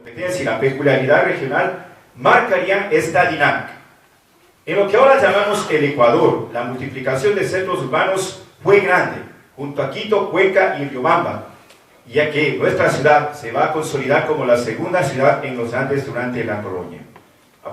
competencia y la peculiaridad regional marcarían esta dinámica. En lo que ahora llamamos el Ecuador, la multiplicación de centros urbanos fue grande, junto a Quito, Cuenca y Riobamba, ya que nuestra ciudad se va a consolidar como la segunda ciudad en los Andes durante la colonia.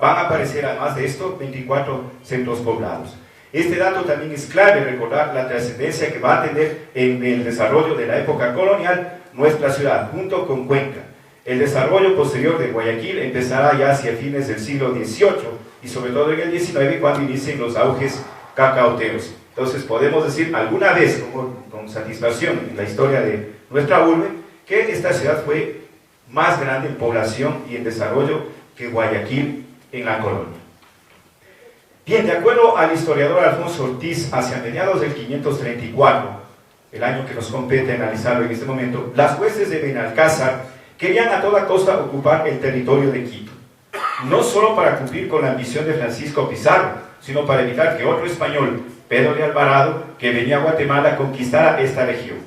Van a aparecer, además de esto, 24 centros poblados. Este dato también es clave recordar la trascendencia que va a tener en el desarrollo de la época colonial nuestra ciudad, junto con Cuenca. El desarrollo posterior de Guayaquil empezará ya hacia fines del siglo XVIII y sobre todo en el XIX, cuando inician los auges cacauteros. Entonces podemos decir alguna vez, con satisfacción en la historia de nuestra urbe, que esta ciudad fue más grande en población y en desarrollo que Guayaquil en la colonia. Bien, de acuerdo al historiador Alfonso Ortiz, hacia mediados del 534, el año que nos compete analizarlo en este momento, las huestes de Benalcázar querían a toda costa ocupar el territorio de Quito, no solo para cumplir con la ambición de Francisco Pizarro, sino para evitar que otro español, Pedro de Alvarado, que venía a Guatemala, conquistara esta región.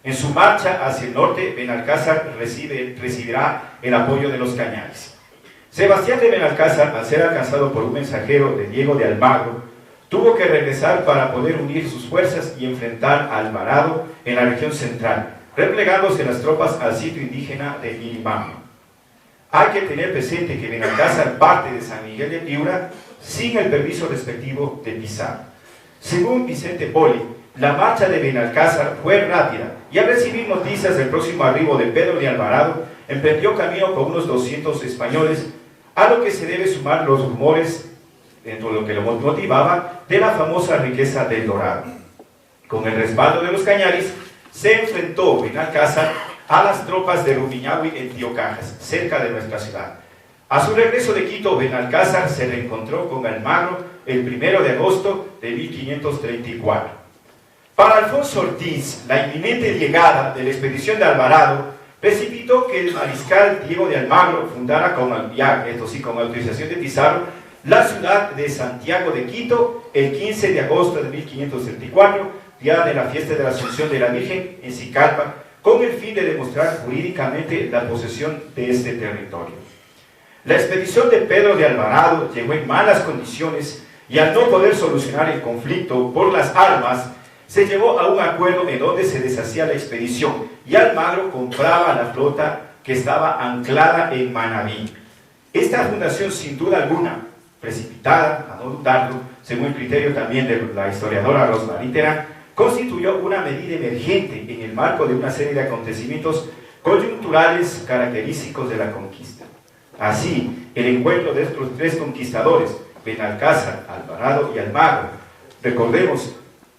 En su marcha hacia el norte, Benalcázar recibirá el apoyo de los Cañaris. Sebastián de Benalcázar, al ser alcanzado por un mensajero de Diego de Almagro, tuvo que regresar para poder unir sus fuerzas y enfrentar a Alvarado en la región central, replegándose las tropas al sitio indígena de Ilimamo. Hay que tener presente que Benalcázar parte de San Miguel de Piura sin el permiso respectivo de Pizarro. Según Vicente Poli, la marcha de Benalcázar fue rápida y al recibir noticias del próximo arribo de Pedro de Alvarado, emprendió camino con unos 200 españoles, a lo que se debe sumar los rumores, dentro de lo que lo motivaba, de la famosa riqueza del Dorado. Con el respaldo de los Cañaris, se enfrentó Benalcázar a las tropas de Rumiñahui en Tiocajas, cerca de nuestra ciudad. A su regreso de Quito, Benalcázar se reencontró con Almagro el 1 de agosto de 1534. Para Alfonso Ortiz, la inminente llegada de la expedición de Alvarado precipitó que el mariscal Diego de Almagro fundara, con autorización de Pizarro, la ciudad de Santiago de Quito el 15 de agosto de 1534, día de la fiesta de la Asunción de la Virgen en Sicalpa, con el fin de demostrar jurídicamente la posesión de este territorio. La expedición de Pedro de Alvarado llegó en malas condiciones y al no poder solucionar el conflicto por las armas, se llegó a un acuerdo en donde se deshacía la expedición y Almagro compraba la flota que estaba anclada en Manabí. Esta fundación, sin duda alguna, precipitada, a no dudarlo, según el criterio también de la historiadora Rosmarie Terán, constituyó una medida emergente en el marco de una serie de acontecimientos coyunturales característicos de la conquista. Así, el encuentro de estos tres conquistadores, Benalcázar, Alvarado y Almagro, recordemos,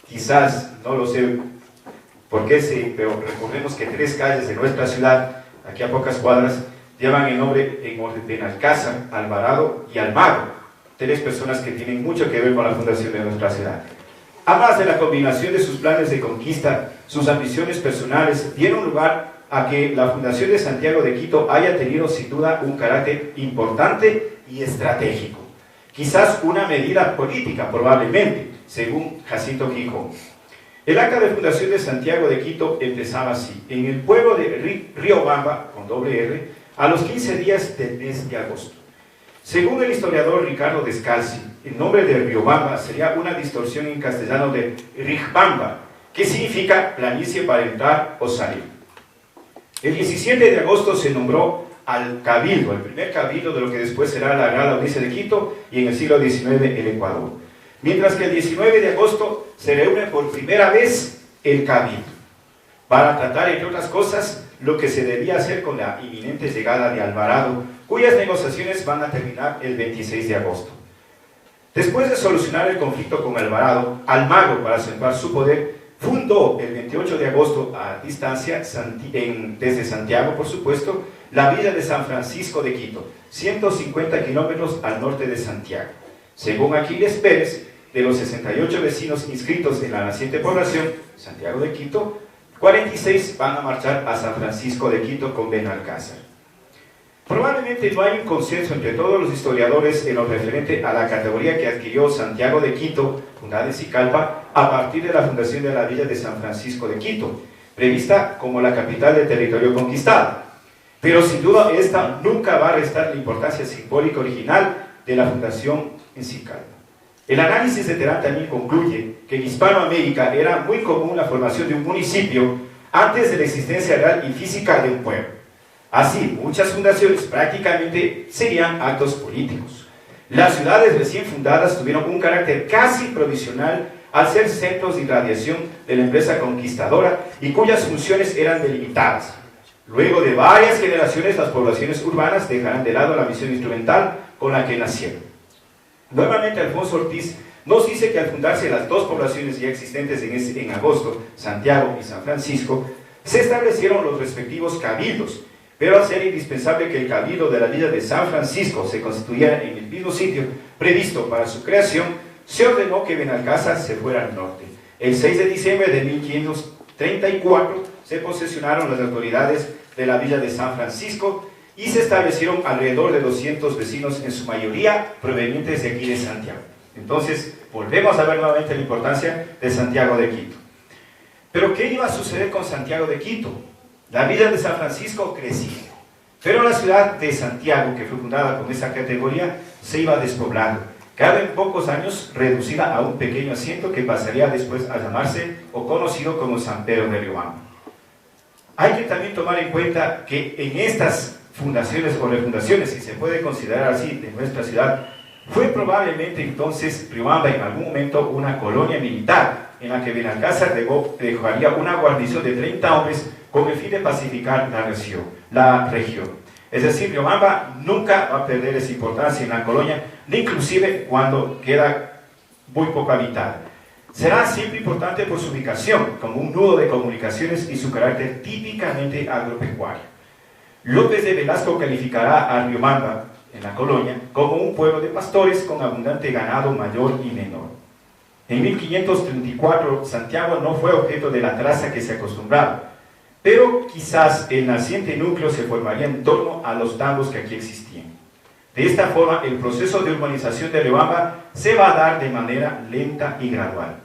quizás, no lo sé por qué, pero recordemos que tres calles de nuestra ciudad, aquí a pocas cuadras, llevan el nombre en orden de Benalcázar, Alvarado y Almagro, tres personas que tienen mucho que ver con la fundación de nuestra ciudad. Además de la combinación de sus planes de conquista, sus ambiciones personales dieron lugar a que la fundación de Santiago de Quito haya tenido sin duda un carácter importante y estratégico. Quizás una medida política, probablemente, según Jacinto Gijón. El acta de fundación de Santiago de Quito empezaba así: en el pueblo de Riobamba, con doble R, a los 15 días del mes de agosto. Según el historiador Ricardo Descalzi, el nombre de Riobamba sería una distorsión en castellano de Rigbamba, que significa planicie para entrar o salir. El 17 de agosto se nombró al cabildo, el primer cabildo de lo que después será la Real Audiencia de Quito y en el siglo XIX el Ecuador. Mientras que el 19 de agosto se reúne por primera vez el cabildo para tratar, entre otras cosas, lo que se debía hacer con la inminente llegada de Alvarado, cuyas negociaciones van a terminar el 26 de agosto. Después de solucionar el conflicto con Alvarado, Almagro, para acentuar su poder, fundó el 28 de agosto a distancia, desde Santiago por supuesto, la villa de San Francisco de Quito, 150 kilómetros al norte de Santiago. Según Aquiles Pérez, de los 68 vecinos inscritos en la naciente población, Santiago de Quito, 46 van a marchar a San Francisco de Quito con Benalcázar. Probablemente no hay un consenso entre todos los historiadores en lo referente a la categoría que adquirió Santiago de Quito, fundada en Sicalpa, a partir de la fundación de la villa de San Francisco de Quito, prevista como la capital del territorio conquistado. pero sin duda esta nunca va a restar la importancia simbólica original de la fundación en sí calma. El análisis de Terán también concluye que en Hispanoamérica era muy común la formación de un municipio antes de la existencia real y física de un pueblo. Así, muchas fundaciones prácticamente serían actos políticos. Las ciudades recién fundadas tuvieron un carácter casi provisional al ser centros de irradiación de la empresa conquistadora y cuyas funciones eran delimitadas. Luego de varias generaciones, las poblaciones urbanas dejarán de lado la misión instrumental con la que nacieron. Nuevamente, Alfonso Ortiz nos dice que al fundarse las dos poblaciones ya existentes en agosto, Santiago y San Francisco, se establecieron los respectivos cabildos, pero al ser indispensable que el cabildo de la villa de San Francisco se constituyera en el mismo sitio previsto para su creación, se ordenó que Benalcázar se fuera al norte. El 6 de diciembre de 1534 se posesionaron las autoridades de la villa de San Francisco y se establecieron alrededor de 200 vecinos, en su mayoría provenientes de aquí de Santiago. Entonces, volvemos a ver nuevamente la importancia de Santiago de Quito. Pero, ¿qué iba a suceder con Santiago de Quito? La villa de San Francisco crecía, pero la ciudad de Santiago, que fue fundada con esa categoría, se iba despoblando, cada en pocos años reducida a un pequeño asiento que pasaría después a llamarse o conocido como San Pedro de Riobamba. Hay que también tomar en cuenta que en estas fundaciones o refundaciones, si se puede considerar así, de nuestra ciudad, fue probablemente entonces Riobamba en algún momento una colonia militar en la que Benalcázar dejaría una guarnición de 30 hombres con el fin de pacificar la región. Es decir, Riobamba nunca va a perder esa importancia en la colonia, ni inclusive cuando queda muy poco habitada. Será siempre importante por su ubicación, como un nudo de comunicaciones y su carácter típicamente agropecuario. López de Velasco calificará a Riobamba, en la colonia, como un pueblo de pastores con abundante ganado mayor y menor. En 1534, Santiago no fue objeto de la traza que se acostumbraba, pero quizás el naciente núcleo se formaría en torno a los tambos que aquí existían. De esta forma, el proceso de urbanización de Riobamba se va a dar de manera lenta y gradual.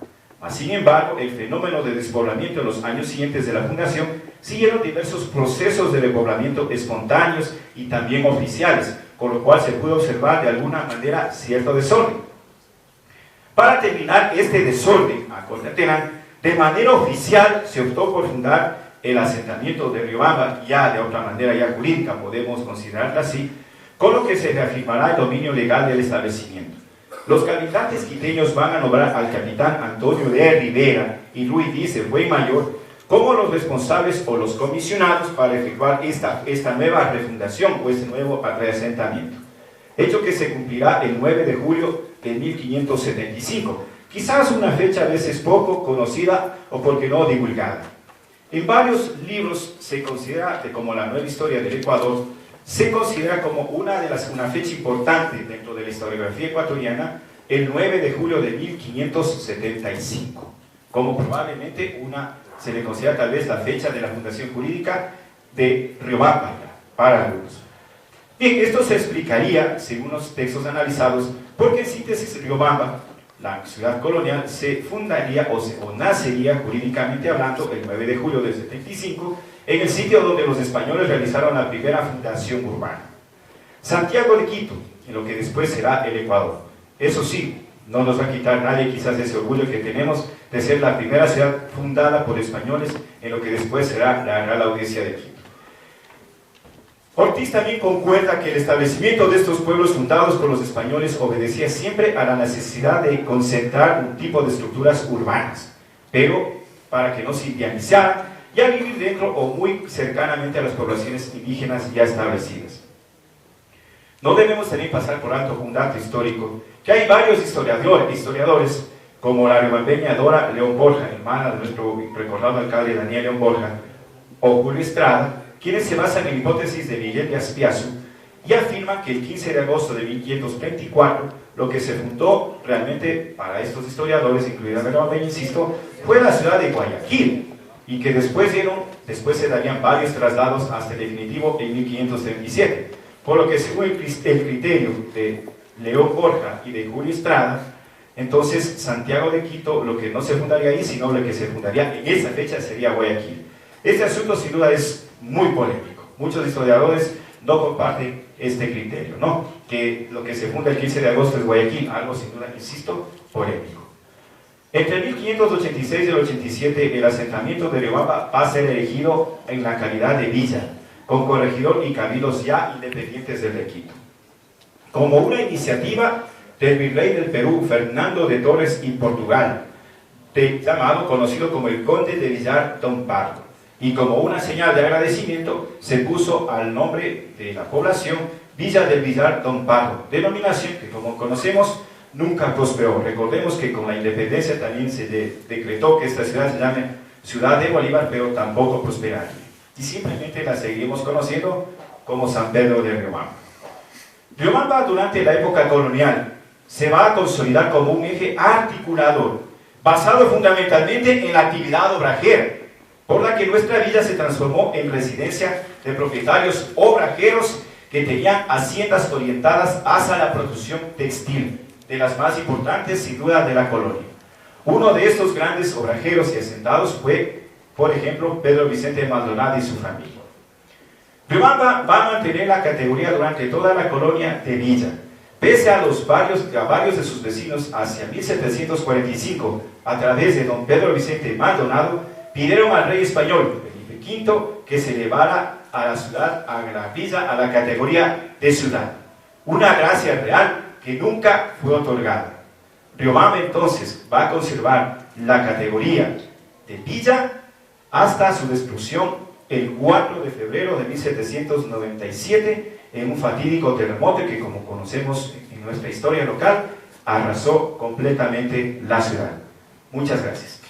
Sin embargo, el fenómeno de despoblamiento en los años siguientes de la fundación siguieron diversos procesos de repoblamiento espontáneos y también oficiales, con lo cual se pudo observar de alguna manera cierto desorden. Para terminar este desorden, acordarán, de manera oficial se optó por fundar el asentamiento de Riobamba, ya de otra manera ya jurídica podemos considerarla así, con lo que se reafirmará el dominio legal del establecimiento. Los cabildantes quiteños van a nombrar al capitán Antonio de Rivera y Luis Dice Mayor como los responsables o los comisionados para efectuar esta nueva refundación o este nuevo reasentamiento, hecho que se cumplirá el 9 de julio de 1575, quizás una fecha a veces poco conocida o porque no divulgada. En varios libros se considera, como la Nueva Historia del Ecuador, se considera como una fecha importante dentro de la historiografía ecuatoriana, el 9 de julio de 1575, como probablemente se le considera tal vez la fecha de la fundación jurídica de Riobamba, para algunos. Bien, esto se explicaría, según los textos analizados, porque en síntesis Riobamba, la ciudad colonial, se fundaría o nacería jurídicamente hablando el 9 de julio del 75 en el sitio donde los españoles realizaron la primera fundación urbana. Santiago de Quito, en lo que después será el Ecuador. Eso sí, no nos va a quitar nadie quizás ese orgullo que tenemos de ser la primera ciudad fundada por españoles en lo que después será la Real Audiencia de Quito. Ortiz también concuerda que el establecimiento de estos pueblos fundados por los españoles obedecía siempre a la necesidad de concentrar un tipo de estructuras urbanas, pero para que no se indianizaran y a vivir dentro o muy cercanamente a las poblaciones indígenas ya establecidas. No debemos también pasar por alto un dato histórico, que hay varios historiadores como la riobambeña Dora León Borja, hermana de nuestro recordado alcalde Daniel León Borja, o Julio Estrada, quienes se basan en la hipótesis de Miguel de Aspiazu y afirman que el 15 de agosto de 1524, lo que se fundó realmente para estos historiadores, incluida la riobambeña, insisto, fue la ciudad de Guayaquil, y que después se darían varios traslados hasta el definitivo en 1537, por lo que según el criterio de León Borja y de Julio Estrada, entonces Santiago de Quito lo que no se fundaría ahí, sino lo que se fundaría en esa fecha sería Guayaquil. Este asunto sin duda es muy polémico. muchos historiadores no comparten este criterio, ¿no? Que lo que se funda el 15 de agosto es Guayaquil, algo sin duda, insisto, polémico. Entre 1586 y el 87, el asentamiento de Riobamba va a ser elegido en la calidad de villa, con corregidor y cabildos ya independientes del de Quito. Como una iniciativa del virrey del Perú, Fernando de Torres y Portugal, conocido como el Conde de Villar Don Pardo. Y como una señal de agradecimiento, se puso al nombre de la población Villa del Villar Don Pardo, denominación que, como conocemos, nunca prosperó. Recordemos que con la independencia también se decretó que esta ciudad se llame Ciudad de Bolívar, pero tampoco prosperaría. Y simplemente la seguimos conociendo como San Pedro de Riobamba. Riobamba, durante la época colonial, se va a consolidar como un eje articulador, basado fundamentalmente en la actividad obrajera, por la que nuestra villa se transformó en residencia de propietarios obrajeros que tenían haciendas orientadas hacia la producción textil, de las más importantes sin duda de la colonia. Uno de estos grandes obrajeros y asentados fue, por ejemplo, Pedro Vicente Maldonado y su familia. Riobamba va a mantener la categoría durante toda la colonia de villa, pese a varios de sus vecinos hacia 1745, a través de don Pedro Vicente Maldonado, pidieron al rey español, Felipe V, que se elevara a la ciudad, a la villa, a la categoría de ciudad. Una gracia real que nunca fue otorgada. Riobamba entonces va a conservar la categoría de villa hasta su destrucción el 4 de febrero de 1797 en un fatídico terremoto que, como conocemos en nuestra historia local, arrasó completamente la ciudad. Muchas gracias.